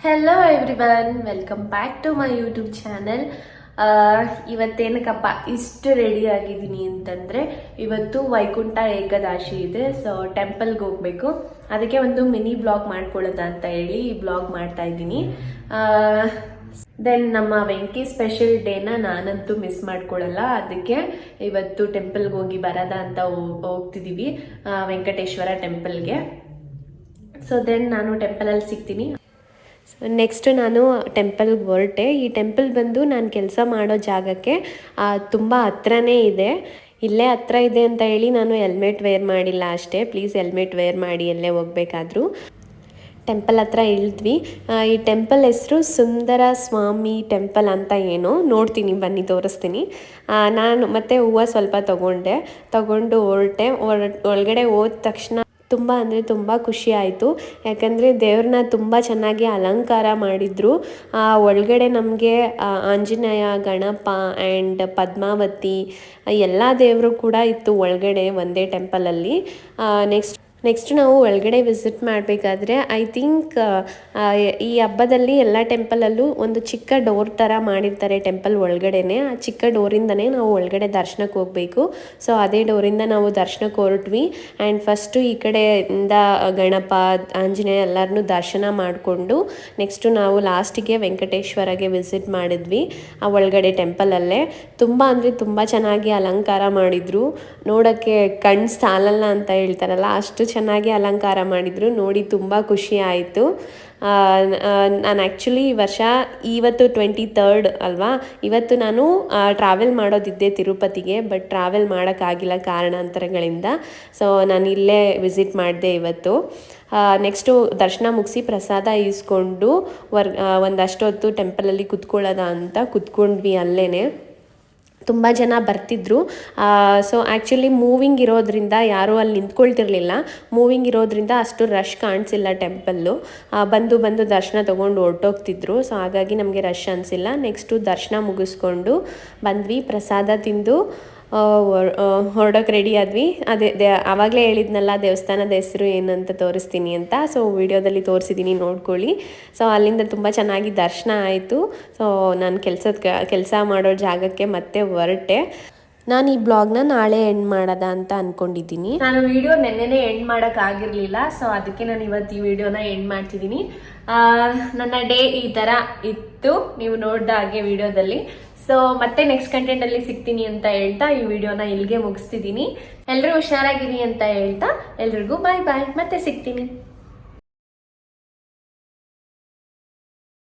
Hello everyone, welcome back to my YouTube channel. ಇವತ್ತೇನಕ್ಕಪ್ಪ ಇಷ್ಟು ready ಆಗಿದ್ದೀನಿ ಅಂತಂದರೆ, ಇವತ್ತು ವೈಕುಂಠ ಏಕಾದಶಿ ಇದೆ. ಸೊ ಟೆಂಪಲ್ಗೆ ಹೋಗಬೇಕು. ಅದಕ್ಕೆ ಒಂದು ಮಿನಿ ಬ್ಲಾಗ್ ಮಾಡ್ಕೊಳ್ಳೋದ ಅಂತ ಹೇಳಿ ಈ ಬ್ಲಾಗ್ ಮಾಡ್ತಾ ಇದ್ದೀನಿ. ದೆನ್ ನಮ್ಮ ವೆಂಕಿ ಸ್ಪೆಷಲ್ ಡೇನ ನಾನಂತೂ ಮಿಸ್ ಮಾಡ್ಕೊಳ್ಳಲ್ಲ. ಅದಕ್ಕೆ ಇವತ್ತು ಟೆಂಪಲ್ಗೆ ಹೋಗಿ ಬರೋದ ಅಂತ ಹೋಗ್ತಿದ್ದೀವಿ, ವೆಂಕಟೇಶ್ವರ ಟೆಂಪಲ್ಗೆ. ಸೊ ದೆನ್ ನಾನು ಟೆಂಪಲಲ್ಲಿ ಸಿಗ್ತೀನಿ. ನೆಕ್ಸ್ಟ್ ನಾನು ಟೆಂಪಲ್ಗೆ ಹೊರಟೆ. ಈ ಟೆಂಪಲ್ ಬಂದು ನಾನು ಕೆಲಸ ಮಾಡೋ ಜಾಗಕ್ಕೆ ತುಂಬ ಹತ್ರನೇ ಇದೆ. ಇಲ್ಲೇ ಹತ್ರ ಇದೆ ಅಂತ ಹೇಳಿ ನಾನು ಹೆಲ್ಮೆಟ್ ವೇರ್ ಮಾಡಿಲ್ಲ ಅಷ್ಟೇ. ಪ್ಲೀಸ್ ಹೆಲ್ಮೆಟ್ ವೇರ್ ಮಾಡಿ ಎಲ್ಲೇ ಹೋಗ್ಬೇಕಾದ್ರೂ. ಟೆಂಪಲ್ ಹತ್ರ ಇಳಿದ್ವಿ. ಈ ಟೆಂಪಲ್ ಹೆಸರು ಸುಂದರ ಸ್ವಾಮಿ ಟೆಂಪಲ್ ಅಂತ ಏನೋ ನೋಡ್ತೀನಿ, ಬನ್ನಿ ತೋರಿಸ್ತೀನಿ. ನಾನು ಮತ್ತೆ ಹೂವು ಸ್ವಲ್ಪ ತಗೊಂಡು ಹೊರಟೆ. ಒಳಗಡೆ ಹೋದ ತಕ್ಷಣ ತುಂಬ ಅಂದರೆ ತುಂಬ ಖುಷಿ ಆಯಿತು. ಯಾಕಂದರೆ ದೇವ್ರನ್ನ ತುಂಬ ಚೆನ್ನಾಗಿ ಅಲಂಕಾರ ಮಾಡಿದರು. ಒಳಗಡೆ ನಮಗೆ ಆಂಜನೇಯ, ಗಣಪ ಆ್ಯಂಡ್ ಪದ್ಮಾವತಿ ಎಲ್ಲ ದೇವರು ಕೂಡ ಇತ್ತು ಒಳಗಡೆ ಒಂದೇ ಟೆಂಪಲಲ್ಲಿ. ನೆಕ್ಸ್ಟ್ ನಾವು ಒಳಗಡೆ ವಿಸಿಟ್ ಮಾಡಬೇಕಾದ್ರೆ ಐ ಥಿಂಕ್ ಈ ಹಬ್ಬದಲ್ಲಿ ಎಲ್ಲ ಟೆಂಪಲಲ್ಲೂ ಒಂದು ಚಿಕ್ಕ ಡೋರ್ ಥರ ಮಾಡಿರ್ತಾರೆ ಟೆಂಪಲ್ ಒಳಗಡೆನೆ. ಆ ಚಿಕ್ಕ ಡೋರಿಂದನೇ ನಾವು ಒಳಗಡೆ ದರ್ಶನಕ್ಕೆ ಹೋಗಬೇಕು. ಸೊ ಅದೇ ಡೋರಿಂದ ನಾವು ದರ್ಶನಕ್ಕೆ ಹೊರಟ್ವಿ. ಆ್ಯಂಡ್ ಫಸ್ಟು ಈ ಕಡೆಯಿಂದ ಗಣಪ, ಆಂಜನೇಯ ಎಲ್ಲರನ್ನೂ ದರ್ಶನ ಮಾಡಿಕೊಂಡು ನೆಕ್ಸ್ಟು ನಾವು ಲಾಸ್ಟಿಗೆ ವೆಂಕಟೇಶ್ವರಗೆ ವಿಸಿಟ್ ಮಾಡಿದ್ವಿ. ಆ ಒಳಗಡೆ ಟೆಂಪಲಲ್ಲೇ ತುಂಬ ಅಂದರೆ ತುಂಬ ಚೆನ್ನಾಗಿ ಅಲಂಕಾರ ಮಾಡಿದರು. ನೋಡೋಕ್ಕೆ ಕಣ್ಣು ಸಾಲಲ್ಲ ಅಂತ ಹೇಳ್ತಾರಲ್ಲ, ಅಷ್ಟು ಚೆನ್ನಾಗಿ ಅಲಂಕಾರ ಮಾಡಿದರು. ನೋಡಿ ತುಂಬ ಖುಷಿ ಆಯಿತು. ನಾನು ಆ್ಯಕ್ಚುಲಿ ಈ ವರ್ಷ ಇವತ್ತು 23rd ಅಲ್ವಾ, ಇವತ್ತು ನಾನು ಟ್ರಾವೆಲ್ ಮಾಡೋದಿದ್ದೆ ತಿರುಪತಿಗೆ. ಬಟ್ ಟ್ರಾವೆಲ್ ಮಾಡೋಕ್ಕಾಗಿಲ್ಲ ಕಾರಣಾಂತರಗಳಿಂದ. ಸೊ ನಾನು ಇಲ್ಲೇ ವಿಸಿಟ್ ಮಾಡಿದೆ ಇವತ್ತು. ನೆಕ್ಸ್ಟು ದರ್ಶನ ಮುಗಿಸಿ ಪ್ರಸಾದ ಈಸ್ಕೊಂಡು ಒಂದಷ್ಟು ಹೊತ್ತು ಟೆಂಪಲಲ್ಲಿ ಕುತ್ಕೊಳ್ಳೋದ ಅಂತ ಕುತ್ಕೊಂಡ್ವಿ ಅಲ್ಲೇ. ತುಂಬ ಜನ ಬರ್ತಿದ್ರು. ಸೊ ಆ್ಯಕ್ಚುಲಿ ಮೂವಿಂಗ್ ಇರೋದ್ರಿಂದ ಯಾರೂ ಅಲ್ಲಿ ನಿಂತ್ಕೊಳ್ತಿರ್ಲಿಲ್ಲ. ಮೂವಿಂಗ್ ಇರೋದ್ರಿಂದ ಅಷ್ಟು ರಶ್ ಕಾಣಿಸಿಲ್ಲ ಟೆಂಪಲ್ಲು. ಬಂದು ದರ್ಶನ ತೊಗೊಂಡು ಹೊರಟೋಗ್ತಿದ್ರು. ಸೊ ಹಾಗಾಗಿ ನಮಗೆ ರಶ್ ಅನಿಸಿಲ್ಲ. ನೆಕ್ಸ್ಟು ದರ್ಶನ ಮುಗಿಸ್ಕೊಂಡು ಬಂದ್ವಿ, ಪ್ರಸಾದ ತಿಂದು ಹೊರಡೋಕೆ ರೆಡಿ ಆದ್ವಿ. ಅದೇ ಆವಾಗಲೇ ಹೇಳಿದ್ನಲ್ಲ ದೇವಸ್ಥಾನದ ಹೆಸರು ಏನಂತ ತೋರಿಸ್ತೀನಿ ಅಂತ. ಸೊ ವಿಡಿಯೋದಲ್ಲಿ ತೋರಿಸಿದ್ದೀನಿ, ನೋಡ್ಕೊಳ್ಳಿ. ಸೊ ಅಲ್ಲಿಂದ ತುಂಬ ಚೆನ್ನಾಗಿ ದರ್ಶನ ಆಯಿತು. ಸೊ ನಾನು ಕೆಲಸ ಮಾಡೋ ಜಾಗಕ್ಕೆ ಮತ್ತೆ ಹೊರಟೆ. ನಾನು ಈ ಬ್ಲಾಗ್ನ ನಾಳೆ ಎಂಡ್ ಮಾಡೋದ ಅಂತ ಅಂದ್ಕೊಂಡಿದ್ದೀನಿ. ನಾನು ವಿಡಿಯೋ ನೆನ್ನೆನೇ ಎಂಡ್ ಮಾಡೋಕ್ಕಾಗಿರಲಿಲ್ಲ. ಸೊ ಅದಕ್ಕೆ ನಾನು ಇವತ್ತು ಈ ವಿಡಿಯೋನ ಎಂಡ್ ಮಾಡ್ತಿದ್ದೀನಿ. ನನ್ನ ಡೇ ಈ ಥರ ಇತ್ತು, ನೀವು ನೋಡ್ದ ಹಾಗೆ ವಿಡಿಯೋದಲ್ಲಿ. ಸೊ ಮತ್ತೆ ನೆಕ್ಸ್ಟ್ ಕಂಟೆಂಟಲ್ಲಿ ಸಿಗ್ತೀನಿ ಅಂತ ಹೇಳ್ತಾ ಈ ವಿಡಿಯೋನ ಇಲ್ಲಿಗೆ ಮುಗಿಸ್ತಿದ್ದೀನಿ. ಎಲ್ಲರೂ ಹುಷಾರಾಗಿರಿ ಅಂತ ಹೇಳ್ತಾ ಎಲ್ರಿಗೂ ಬಾಯ್ ಬಾಯ್, ಮತ್ತೆ ಸಿಗ್ತೀನಿ.